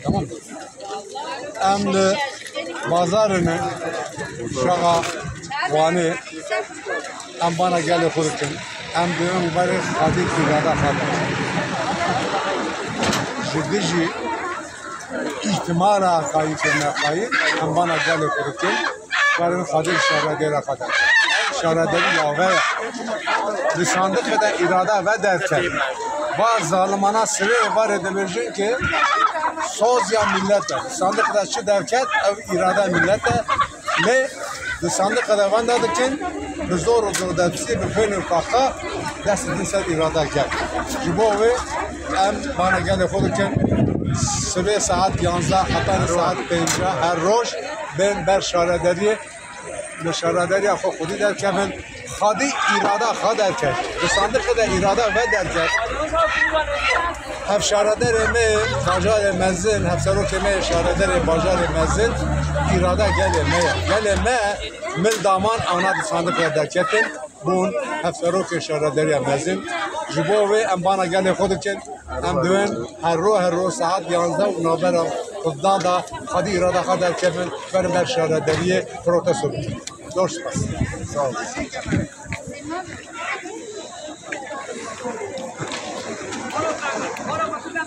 Tamam mı? Emli bazarını şağa vani em bana gel kurutun. Em diyorum bari hadi kirada hadi. Jidiji ihtimala kayıp kayıp em bana gel kurutun. Bari hadi şaradera kadar. Şaraderi yave. Lisandık kadar irada ve derken bazı zalimana sıra var edebilirsin ki söz ya millete. Lisandık kadar şu derken irada millete ne lisandık kadar vandadıkken zor zor dersi bir fenül kaka dersi sen irada gel. Cibo ve em bana gel olurken sıra saat 11 hatta saat 5 her roş ben ber şaraderi şaraderi afo khudi derken خادی اراده خود درکد رسانده خود اراده و درکد هف شاردر می باجار منزل هف سروک می شاردر باجار منزل اراده گله می مل دامان آنها رسانده خود درکدن بون هف سروک شاردر منزل جبو و ام بانا گله خود کن ام دوین هر رو ساعت 11 و نوبر خدا دا خادی اراده خود درکدن بر شاردری پروتسور Doğru pas. Sağ olun.